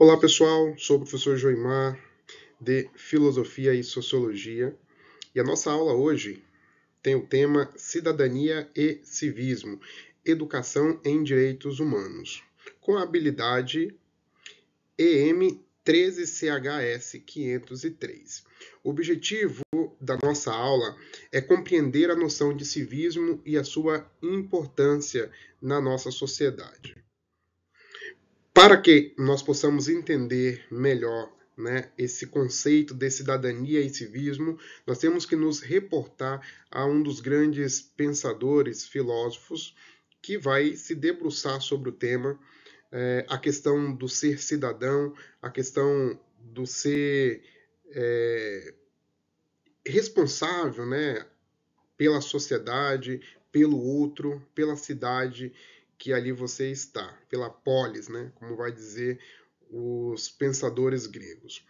Olá pessoal, sou o professor Joimar de Filosofia e Sociologia e a nossa aula hoje tem o tema Cidadania e Civismo, Educação em Direitos Humanos, com a habilidade EM 13CHS 503. O objetivo da nossa aula é compreender a noção de civismo e a sua importância na nossa sociedade. Para que nós possamos entender melhor, né, esse conceito de cidadania e civismo, nós temos que nos reportar a um dos grandes pensadores, filósofos, que vai se debruçar sobre o tema, a questão do ser cidadão, a questão do ser responsável, né, pela sociedade, pelo outro, pela cidade que ali você está, pela polis, né, como vai dizer os pensadores gregos.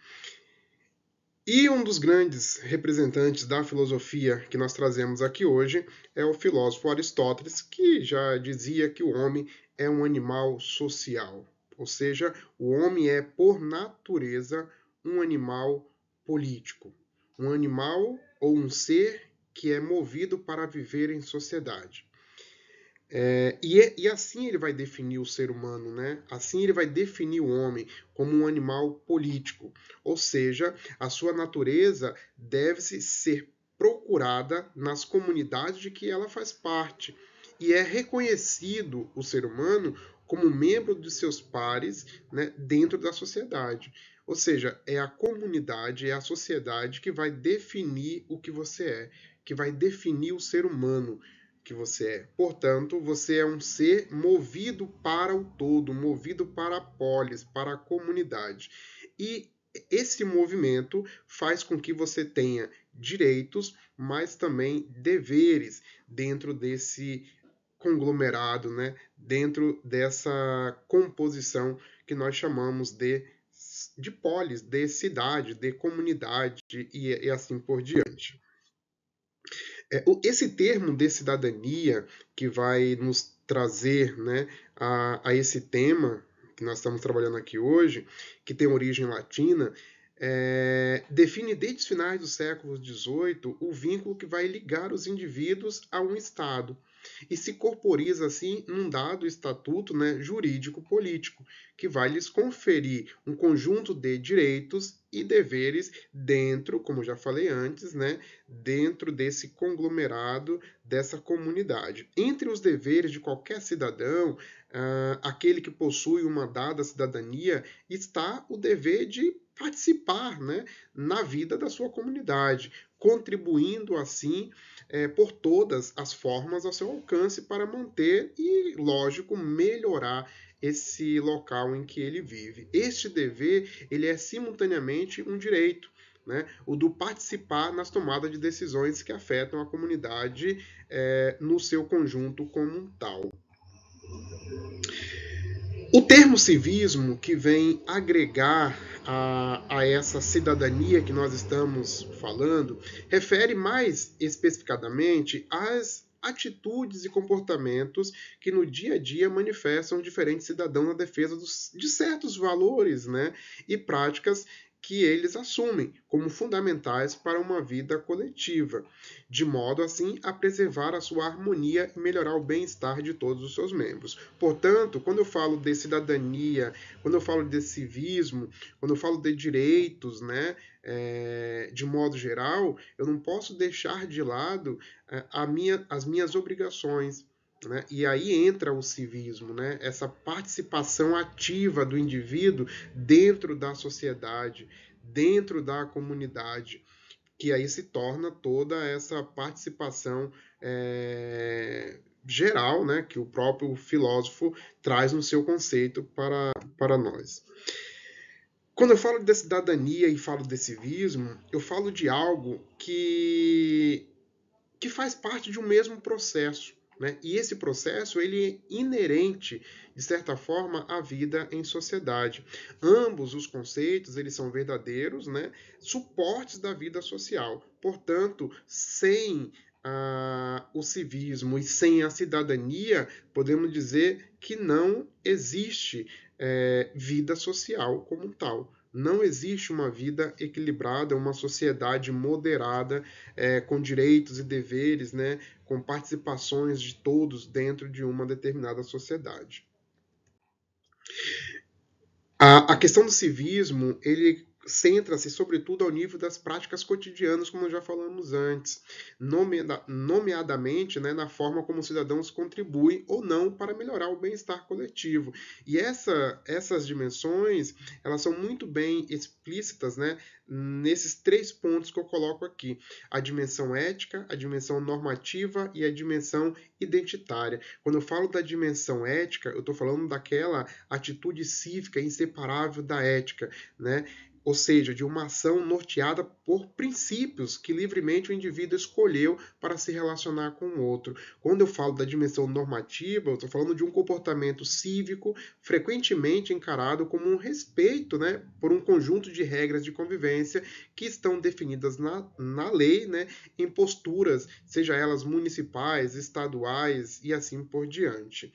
E um dos grandes representantes da filosofia que nós trazemos aqui hoje é o filósofo Aristóteles, que já dizia que o homem é um animal social, ou seja, o homem é, por natureza, um animal político, um animal ou um ser que é movido para viver em sociedade. E assim ele vai definir o ser humano, né? Assim ele vai definir o homem como um animal político. Ou seja, a sua natureza deve ser procurada nas comunidades de que ela faz parte. E é reconhecido o ser humano como membro de seus pares, né, dentro da sociedade. Ou seja, é a comunidade, é a sociedade que vai definir o que você é, que vai definir o ser humano que você é. Portanto, você é um ser movido para o todo, movido para a polis, para a comunidade. E esse movimento faz com que você tenha direitos, mas também deveres dentro desse conglomerado, né? Dentro dessa composição que nós chamamos de polis, de cidade, de comunidade e assim por diante. Esse termo de cidadania que vai nos trazer, né, a esse tema que nós estamos trabalhando aqui hoje, que tem origem latina, define desde os finais do século XVIII o vínculo que vai ligar os indivíduos a um Estado e se corporiza assim num dado estatuto, né, jurídico-político, que vai lhes conferir um conjunto de direitos e deveres dentro, como já falei antes, né, dentro desse conglomerado, dessa comunidade. Entre os deveres de qualquer cidadão, aquele que possui uma dada cidadania, está o dever de participar, né, na vida da sua comunidade, contribuindo assim por todas as formas ao seu alcance para manter e, lógico, melhorar esse local em que ele vive. Este dever ele é simultaneamente um direito, né? O do participar nas tomadas de decisões que afetam a comunidade no seu conjunto como um tal. O termo civismo, que vem agregar a essa cidadania que nós estamos falando, refere mais especificadamente às atitudes e comportamentos que no dia a dia manifestam diferentes cidadãos na defesa de certos valores, né, e práticas que eles assumem como fundamentais para uma vida coletiva, de modo assim a preservar a sua harmonia e melhorar o bem-estar de todos os seus membros. Portanto, quando eu falo de cidadania, quando eu falo de civismo, quando eu falo de direitos, né, de modo geral, eu não posso deixar de lado as minhas obrigações. Né? E aí entra o civismo, né? Essa participação ativa do indivíduo dentro da sociedade, dentro da comunidade, que aí se torna toda essa participação geral, né, que o próprio filósofo traz no seu conceito para nós. Quando eu falo de cidadania e falo de civismo, eu falo de algo que faz parte de um mesmo processo. Né? E esse processo ele é inerente, de certa forma, à vida em sociedade. Ambos os conceitos eles são verdadeiros, né? Suportes da vida social. Portanto, sem o civismo e sem a cidadania, podemos dizer que não existe vida social como tal. Não existe uma vida equilibrada, uma sociedade moderada, com direitos e deveres, né, com participações de todos dentro de uma determinada sociedade. A questão do civismo, ele centra-se sobretudo ao nível das práticas cotidianas, como já falamos antes, nomeadamente, né, na forma como os cidadãos contribuem ou não para melhorar o bem-estar coletivo. E essas dimensões, elas são muito bem explícitas, né, nesses 3 pontos que eu coloco aqui: a dimensão ética, a dimensão normativa e a dimensão identitária. Quando eu falo da dimensão ética, eu estou falando daquela atitude cívica inseparável da ética, né? Ou seja, de uma ação norteada por princípios que livremente o indivíduo escolheu para se relacionar com o outro. Quando eu falo da dimensão normativa, eu estou falando de um comportamento cívico frequentemente encarado como um respeito, né, por um conjunto de regras de convivência que estão definidas na lei, né, em posturas, seja elas municipais, estaduais e assim por diante.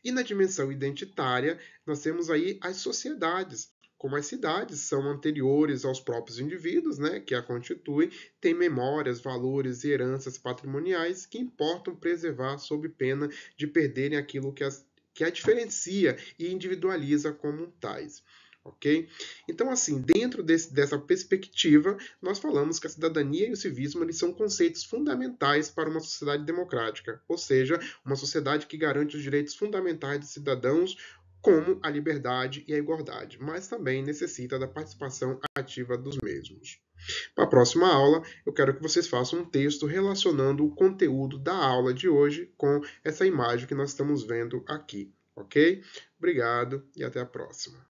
E na dimensão identitária, nós temos aí as sociedades. Como as cidades são anteriores aos próprios indivíduos, né, que a constituem, têm memórias, valores e heranças patrimoniais que importam preservar sob pena de perderem aquilo que a diferencia e individualiza como tais. Ok? Então, assim, dentro dessa perspectiva, nós falamos que a cidadania e o civismo eles são conceitos fundamentais para uma sociedade democrática, ou seja, uma sociedade que garante os direitos fundamentais dos cidadãos, como a liberdade e a igualdade, mas também necessita da participação ativa dos mesmos. Para a próxima aula, eu quero que vocês façam um texto relacionando o conteúdo da aula de hoje com essa imagem que nós estamos vendo aqui, ok? Obrigado e até a próxima.